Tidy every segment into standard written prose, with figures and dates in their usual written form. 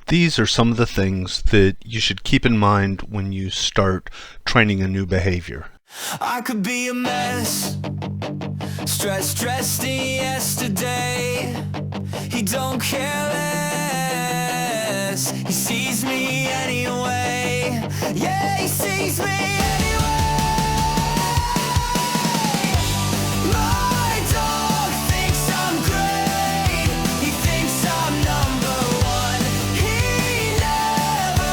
These are some of the things that you should keep in mind when you start training a new behavior. I could be a mess, stressed in yesterday. He don't care less, he sees me anyway. Yeah, he sees me anyway. My dog thinks I'm great, he thinks I'm number one. He never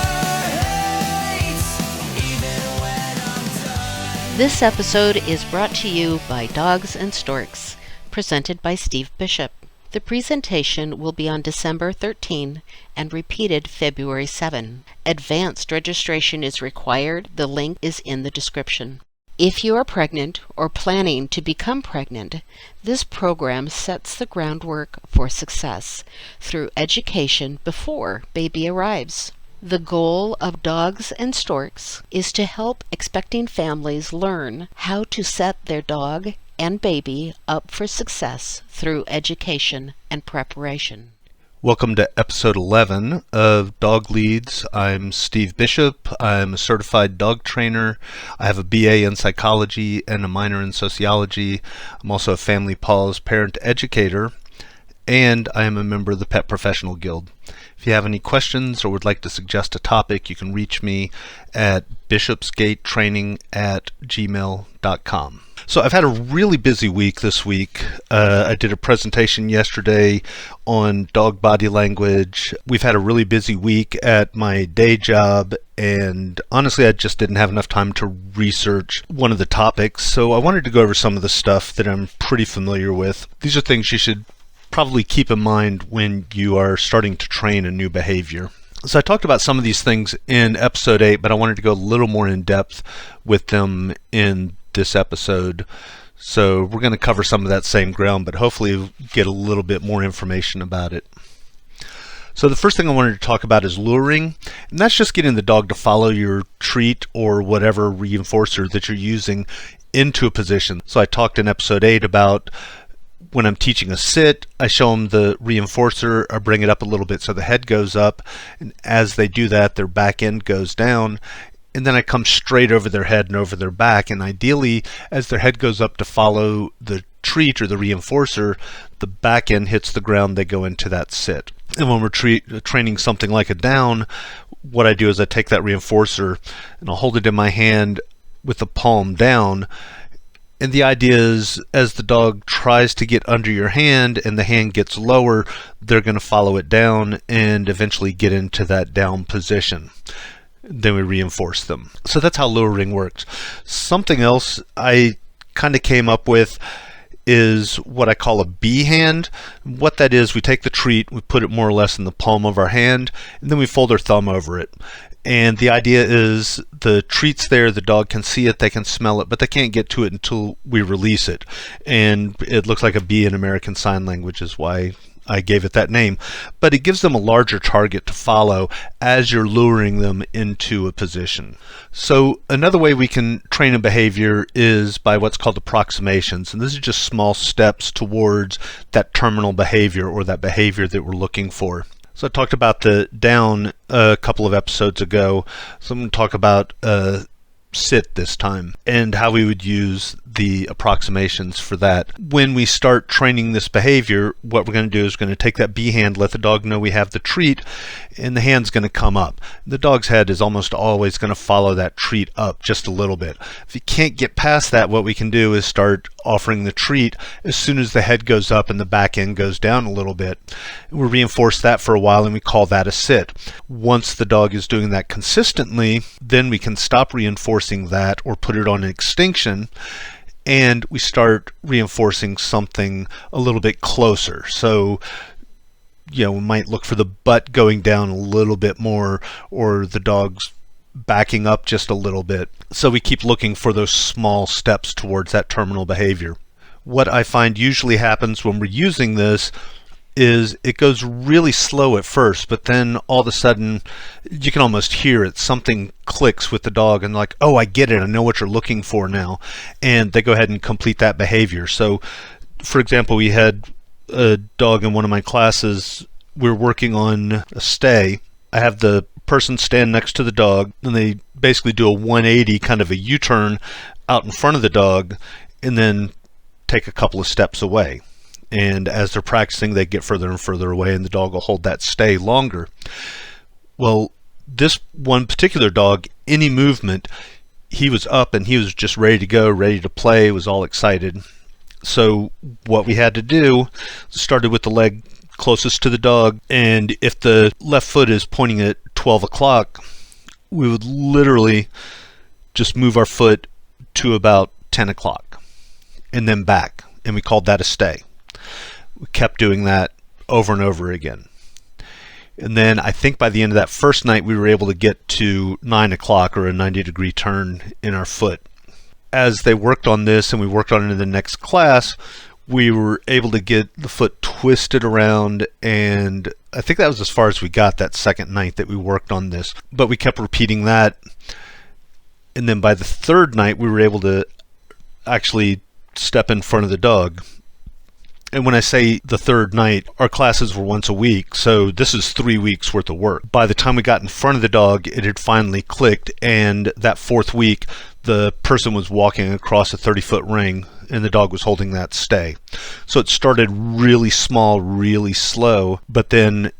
hates, even when I'm done. This episode is brought to you by Dogs and Storks, presented by Steve Bishop. The presentation will be on December 13 and repeated February 7. Advanced registration is required. The link is in the description. If you are pregnant or planning to become pregnant, this program sets the groundwork for success through education before baby arrives. The goal of Dogs and Storks is to help expecting families learn how to set their dog and baby up for success through education and preparation. Welcome to episode 11 of Dog Leads. I'm Steve Bishop. I'm a certified dog trainer. I have a BA in psychology and a minor in sociology. I'm also a Family Paws parent educator, and I am a member of the Pet Professional Guild. If you have any questions or would like to suggest a topic, you can reach me at bishopsgatetraining@gmail.com. So I've had a really busy week this week. I did a presentation yesterday on dog body language. We've had a really busy week at my day job, and honestly I just didn't have enough time to research one of the topics, so I wanted to go over some of the stuff that I'm pretty familiar with. These are things you should probably keep in mind when you are starting to train a new behavior. So I talked about some of these things in episode 8, but I wanted to go a little more in depth with them in this episode. So we're going to cover some of that same ground, but hopefully get a little bit more information about it. So the first thing I wanted to talk about is luring, and that's just getting the dog to follow your treat or whatever reinforcer that you're using into a position. So I talked in episode 8 about when I'm teaching a sit, I show them the reinforcer, I bring it up a little bit so the head goes up, and as they do that, their back end goes down, and then I come straight over their head and over their back, and ideally, as their head goes up to follow the treat or the reinforcer, the back end hits the ground, they go into that sit. And when we're training something like a down, what I do is I take that reinforcer and I'll hold it in my hand with the palm down. And the idea is, as the dog tries to get under your hand and the hand gets lower, they're going to follow it down and eventually get into that down position. Then we reinforce them. So that's how luring works. Something else I kind of came up with is what I call a B hand. What that is, we take the treat, we put it more or less in the palm of our hand, and then we fold our thumb over it. And the idea is the treat's there, the dog can see it, they can smell it, but they can't get to it until we release it. And it looks like a B in American Sign Language is why I gave it that name. But it gives them a larger target to follow as you're luring them into a position. So another way we can train a behavior is by what's called approximations. And this is just small steps towards that terminal behavior or that behavior that we're looking for. So I talked about the down a couple of episodes ago, so I'm going to talk about sit this time and how we would use the approximations for that. When we start training this behavior, what we're going to do is we're going to take that B hand, let the dog know we have the treat, and the hand's going to come up. The dog's head is almost always going to follow that treat up just a little bit. If you can't get past that, what we can do is start offering the treat as soon as the head goes up and the back end goes down a little bit. We'll reinforce that for a while and we call that a sit. Once the dog is doing that consistently, then we can stop reinforcing that or put it on extinction, and we start reinforcing something a little bit closer. So we might look for the butt going down a little bit more, or the dog's backing up just a little bit. So we keep looking for those small steps towards that terminal behavior. What I find usually happens when we're using this is it goes really slow at first, but then all of a sudden you can almost hear it. Something clicks with the dog and like, oh, I get it. I know what you're looking for now. And they go ahead and complete that behavior. So for example, we had a dog in one of my classes. We were working on a stay. I have the person stand next to the dog, and they basically do a 180, kind of a U-turn out in front of the dog, and then take a couple of steps away. And as they're practicing, they get further and further away, and the dog will hold that stay longer. Well, this one particular dog, any movement, he was up and he was just ready to go, ready to play, was all excited. So what we had to do, started with the leg closest to the dog, and if the left foot is pointing at 12 o'clock, we would literally just move our foot to about 10 o'clock and then back, and we called that a stay. We kept doing that over and over again. And then I think by the end of that first night, we were able to get to 9 o'clock, or a 90-degree turn in our foot. As they worked on this and we worked on it in the next class, we were able to get the foot twisted around, and I think that was as far as we got that second night that we worked on this. But we kept repeating that, and then by the third night, we were able to actually step in front of the dog. And when I say the third night, our classes were once a week, so this is 3 weeks worth of work. By the time we got in front of the dog, it had finally clicked, and that fourth week, the person was walking across a 30-foot ring, and the dog was holding that stay. So it started really small, really slow, but then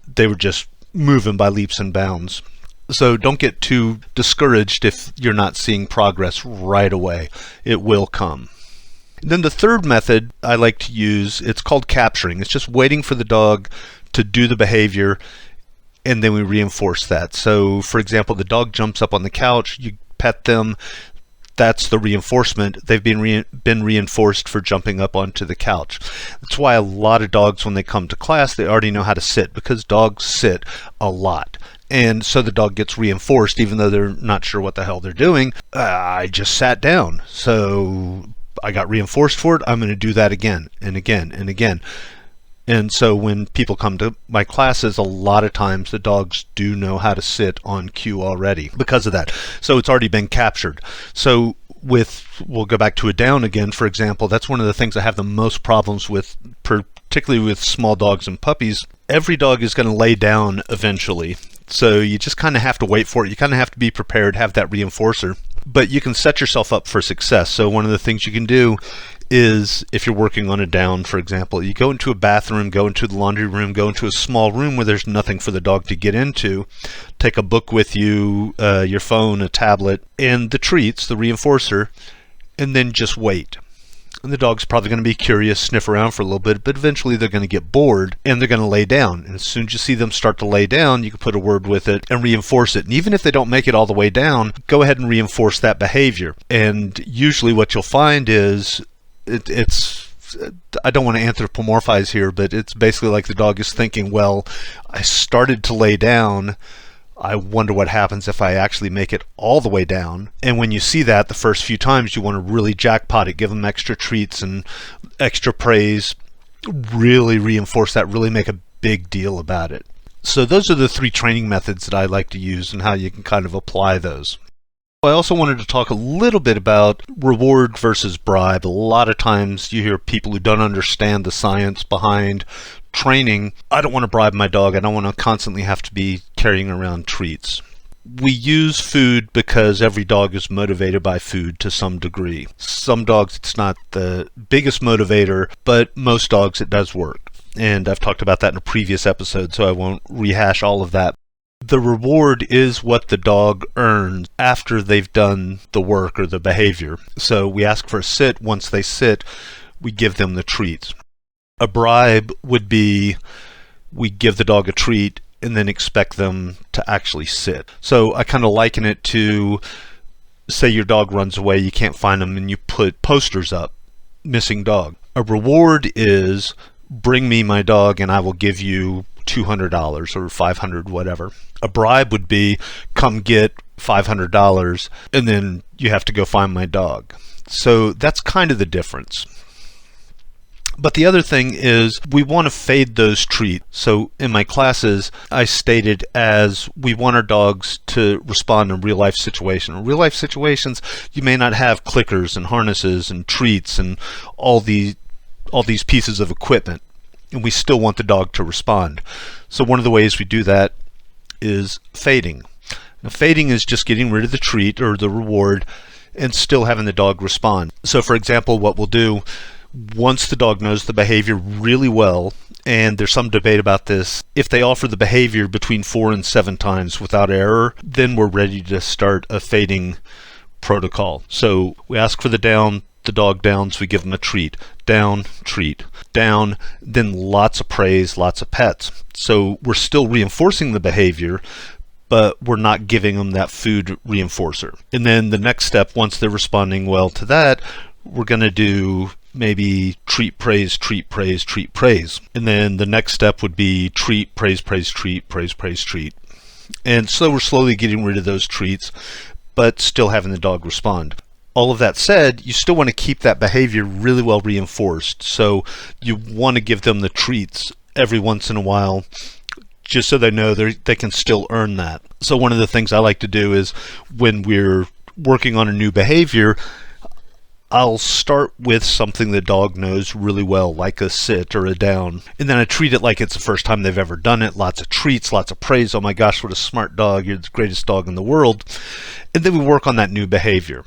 they were just moving by leaps and bounds. So don't get too discouraged if you're not seeing progress right away. It will come. Then the third method I like to use, it's called capturing. It's just waiting for the dog to do the behavior, and then we reinforce that. So for example, the dog jumps up on the couch, you pet them, that's the reinforcement. They've been reinforced for jumping up onto the couch. That's why a lot of dogs, when they come to class, they already know how to sit, because dogs sit a lot. And so the dog gets reinforced even though they're not sure what the hell they're doing. I just sat down, so I got reinforced for it. I'm going to do that again and again and again. And so when people come to my classes, a lot of times the dogs do know how to sit on cue already because of that. So it's already been captured. So we'll go back to a down again, for example. That's one of the things I have the most problems with, particularly with small dogs and puppies. Every dog is going to lay down eventually. So you just kind of have to wait for it. You kind of have to be prepared, have that reinforcer. But you can set yourself up for success. So one of the things you can do is, if you're working on a down, for example, you go into a bathroom, go into the laundry room, go into a small room where there's nothing for the dog to get into, take a book with you, your phone, a tablet, and the treats, the reinforcer, and then just wait. And the dog's probably going to be curious, sniff around for a little bit, but eventually they're going to get bored and they're going to lay down. And as soon as you see them start to lay down, you can put a word with it and reinforce it. And even if they don't make it all the way down, go ahead and reinforce that behavior. And usually what you'll find is it's I don't want to anthropomorphize here, but it's basically like the dog is thinking, well, I started to lay down, I wonder what happens if I actually make it all the way down. And when you see that the first few times, you want to really jackpot it, give them extra treats and extra praise, really reinforce that, really make a big deal about it. So those are the 3 training methods that I like to use and how you can kind of apply those. I also wanted to talk a little bit about reward versus bribe. A lot of times you hear people who don't understand the science behind training. I don't want to bribe my dog. I don't want to constantly have to be carrying around treats. We use food because every dog is motivated by food to some degree. Some dogs it's not the biggest motivator, but most dogs it does work. And I've talked about that in a previous episode, so I won't rehash all of that. The reward is what the dog earns after they've done the work or the behavior. So we ask for a sit. Once they sit, we give them the treats. A bribe would be we give the dog a treat and then expect them to actually sit. So I kind of liken it to, say your dog runs away, you can't find them, and you put posters up, missing dog. A reward is bring me my dog and I will give you $200 or $500, whatever. A bribe would be come get $500 and then you have to go find my dog. So that's kind of the difference. But the other thing is we want to fade those treats. So in my classes, I stated as we want our dogs to respond in real life situations. In real life situations, you may not have clickers and harnesses and treats and all these pieces of equipment, and we still want the dog to respond. So one of the ways we do that is fading. Now, fading is just getting rid of the treat or the reward and still having the dog respond. So for example, what we'll do, once the dog knows the behavior really well, and there's some debate about this, if they offer the behavior between 4 and 7 times without error, then we're ready to start a fading protocol. So we ask for the down, the dog downs, we give them a treat. Down, treat. Down, then lots of praise, lots of pets. So we're still reinforcing the behavior, but we're not giving them that food reinforcer. And then the next step, once they're responding well to that, we're going to do maybe treat, praise, treat, praise, treat, praise. And then the next step would be treat, praise, praise, treat, praise, praise, treat. And so we're slowly getting rid of those treats, but still having the dog respond. All of that said, you still want to keep that behavior really well reinforced. So you want to give them the treats every once in a while, just so they know they can still earn that. So one of the things I like to do is when we're working on a new behavior, I'll start with something the dog knows really well, like a sit or a down. And then I treat it like it's the first time they've ever done it. Lots of treats, lots of praise. Oh my gosh, what a smart dog. You're the greatest dog in the world. And then we work on that new behavior.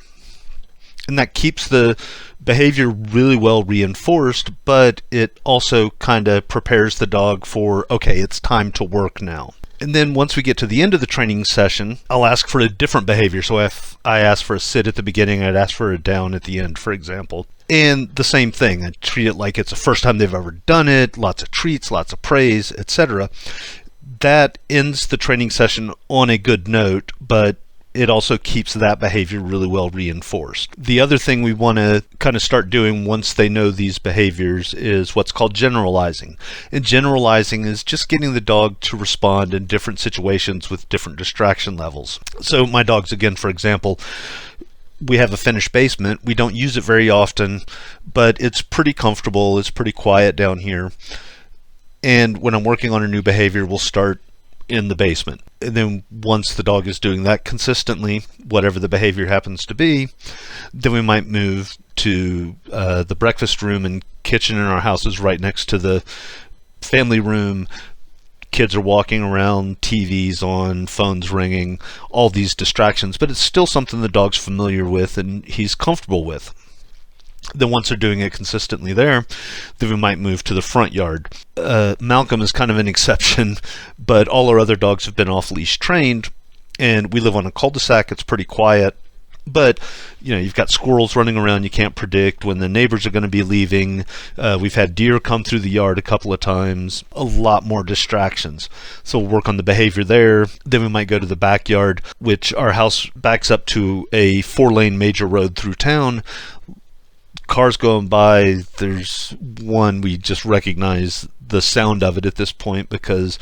And that keeps the behavior really well reinforced, but it also kind of prepares the dog for, okay, it's time to work now. And then once we get to the end of the training session, I'll ask for a different behavior. So if I ask for a sit at the beginning, I'd ask for a down at the end, for example. And the same thing, I treat it like it's the first time they've ever done it, lots of treats, lots of praise, etc. That ends the training session on a good note, but it also keeps that behavior really well reinforced. The other thing we want to kind of start doing once they know these behaviors is what's called generalizing. And generalizing is just getting the dog to respond in different situations with different distraction levels. So my dogs, again, for example, we have a finished basement. We don't use it very often, but it's pretty comfortable. It's pretty quiet down here. And when I'm working on a new behavior, we'll start in the basement. And then once the dog is doing that consistently, whatever the behavior happens to be, then we might move to the breakfast room and kitchen in our house is right next to the family room. Kids are walking around, TV's on, phones ringing, all these distractions, but it's still something the dog's familiar with and he's comfortable with. Then once they're doing it consistently there, then we might move to the front yard. Malcolm is kind of an exception, but all our other dogs have been off-leash trained, and we live on a cul-de-sac. It's pretty quiet, but you've got squirrels running around. You can't predict when the neighbors are going to be leaving. We've had deer come through the yard a couple of times. A lot more distractions. So we'll work on the behavior there. Then we might go to the backyard, which our house backs up to a 4-lane major road through town. Cars going by, there's one, we just recognize the sound of it at this point because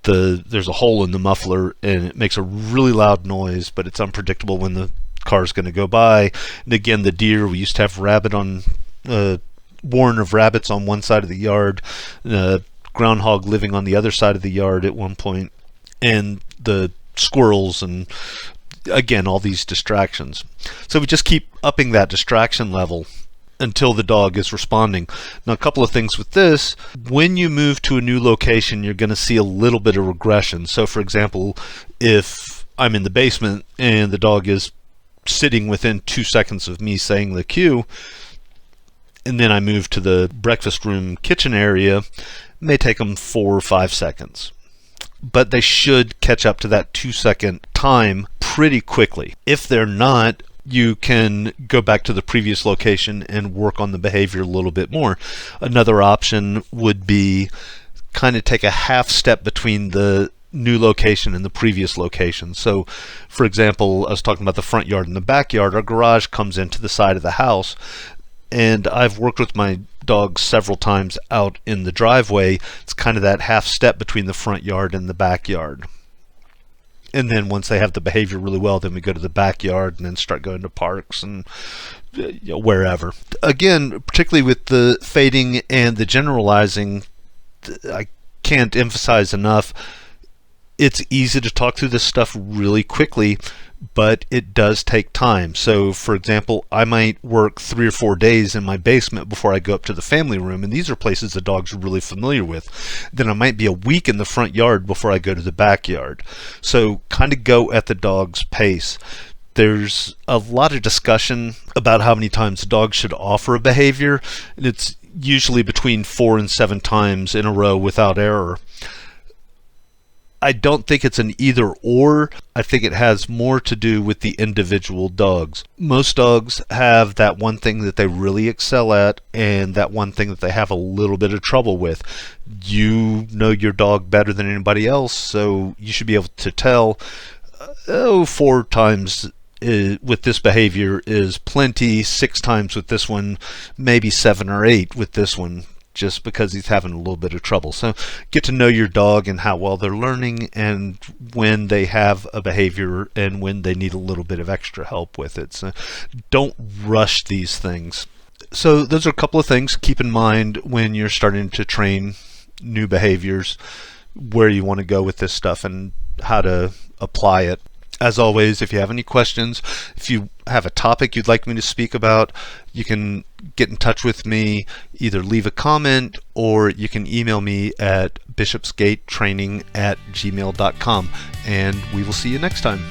there's a hole in the muffler and it makes a really loud noise, but it's unpredictable when the car's going to go by. And again, the deer, we used to have warren of rabbits on one side of the yard, groundhog living on the other side of the yard at one point, and the squirrels, and again, all these distractions. So we just keep upping that distraction level until the dog is responding. Now, a couple of things with this. When you move to a new location, you're going to see a little bit of regression. So, for example, if I'm in the basement and the dog is sitting within 2 seconds of me saying the cue, and then I move to the breakfast room kitchen area, it may take them 4 or 5 seconds. But they should catch up to that 2-second time pretty quickly. If they're not, you can go back to the previous location and work on the behavior a little bit more. Another option would be kind of take a half step between the new location and the previous location. So, for example, I was talking about the front yard and the backyard. Our garage comes into the side of the house, and I've worked with my dogs several times out in the driveway. It's kind of that half step between the front yard and the backyard. And then once they have the behavior really well, then we go to the backyard and then start going to parks and wherever. Again, particularly with the fading and the generalizing, I can't emphasize enough, It's easy to talk through this stuff really quickly, but it does take time. So, for example, I might work 3 or 4 days in my basement before I go up to the family room, and these are places the dogs are really familiar with. Then I might be a week in the front yard before I go to the backyard. So, kind of go at the dog's pace. There's a lot of discussion about how many times a dog should offer a behavior, and it's usually between 4 and 7 times in a row without error. I don't think it's an either or. I think it has more to do with the individual dogs. Most dogs have that one thing that they really excel at and that one thing that they have a little bit of trouble with. You know your dog better than anybody else, so you should be able to tell, 4 times with this behavior is plenty, 6 times with this one, maybe 7 or 8 with this one, just because he's having a little bit of trouble. So get to know your dog and how well they're learning, and when they have a behavior and when they need a little bit of extra help with it. So don't rush these things. So those are a couple of things to keep in mind when you're starting to train new behaviors, where you want to go with this stuff and how to apply it. As always, if you have any questions, if you have a topic you'd like me to speak about, you can get in touch with me, either leave a comment or you can email me at bishopsgatetraining@gmail.com, and we will see you next time.